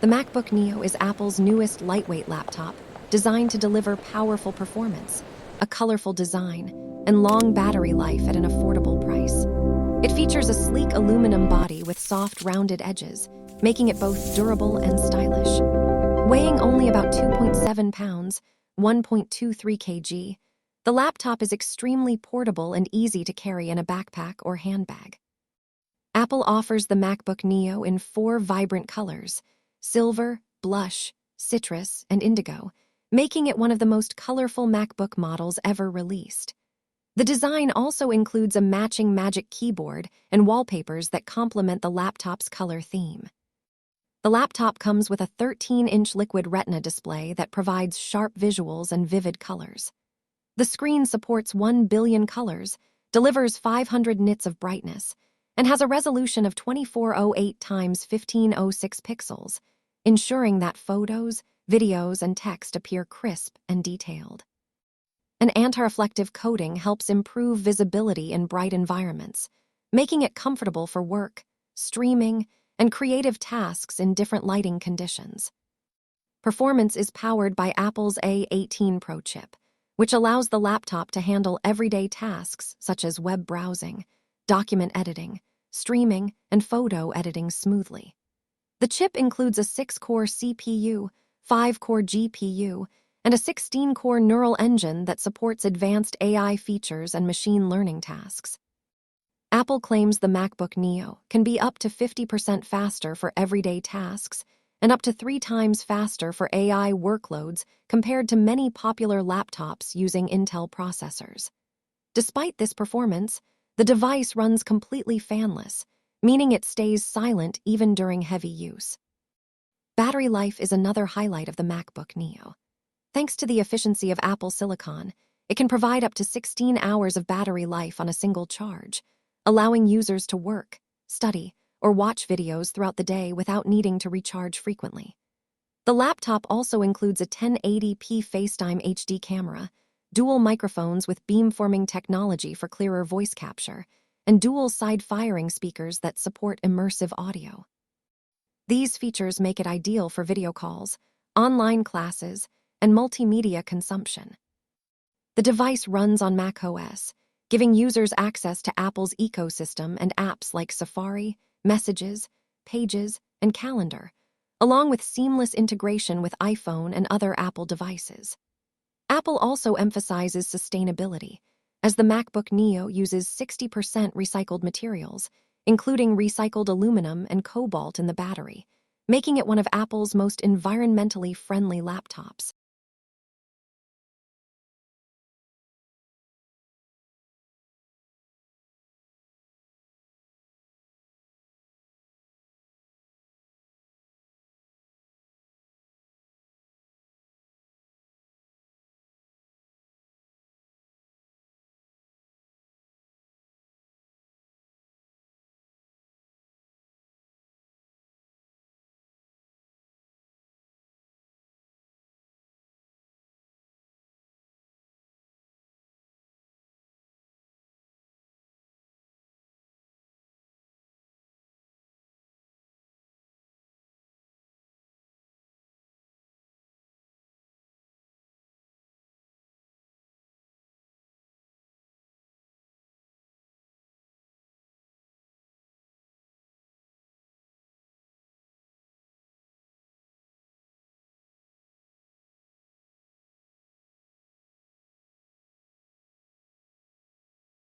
The MacBook Neo is Apple's newest lightweight laptop, designed to deliver powerful performance, a colorful design, and long battery life at an affordable price. It features a sleek aluminum body with soft, rounded edges, making it both durable and stylish. Weighing only about 2.7 pounds, 1.23 kg, the laptop is extremely portable and easy to carry in a backpack or handbag. Apple offers the MacBook Neo in 4 vibrant colors: silver, blush, citrus, and indigo, making it one of the most colorful MacBook models ever released. The design also includes a matching Magic Keyboard and wallpapers that complement the laptop's color theme. The laptop comes with a 13-inch Liquid Retina display that provides sharp visuals and vivid colors. The screen supports 1 billion colors, delivers 500 nits of brightness, and has a resolution of 2408 x 1506 pixels, ensuring that photos, videos, and text appear crisp and detailed. An anti-reflective coating helps improve visibility in bright environments, making it comfortable for work, streaming, and creative tasks in different lighting conditions. Performance is powered by Apple's A18 Pro chip, which allows the laptop to handle everyday tasks such as web browsing, document editing, streaming, and photo editing smoothly. The chip includes a 6-core CPU, 5-core GPU, and a 16-core neural engine that supports advanced AI features and machine learning tasks. Apple claims the MacBook Neo can be up to 50% faster for everyday tasks and up to 3 times faster for AI workloads compared to many popular laptops using Intel processors. Despite this performance, the device runs completely fanless, meaning it stays silent even during heavy use. Battery life is another highlight of the MacBook Neo. Thanks to the efficiency of Apple Silicon, it can provide up to 16 hours of battery life on a single charge, allowing users to work, study, or watch videos throughout the day without needing to recharge frequently. The laptop also includes a 1080p FaceTime HD camera, dual microphones with beamforming technology for clearer voice capture, and dual side-firing speakers that support immersive audio. These features make it ideal for video calls, online classes, and multimedia consumption. The device runs on macOS, giving users access to Apple's ecosystem and apps like Safari, Messages, Pages, and Calendar, along with seamless integration with iPhone and other Apple devices. Apple also emphasizes sustainability, as the MacBook Neo uses 60% recycled materials, including recycled aluminum and cobalt in the battery, making it one of Apple's most environmentally friendly laptops.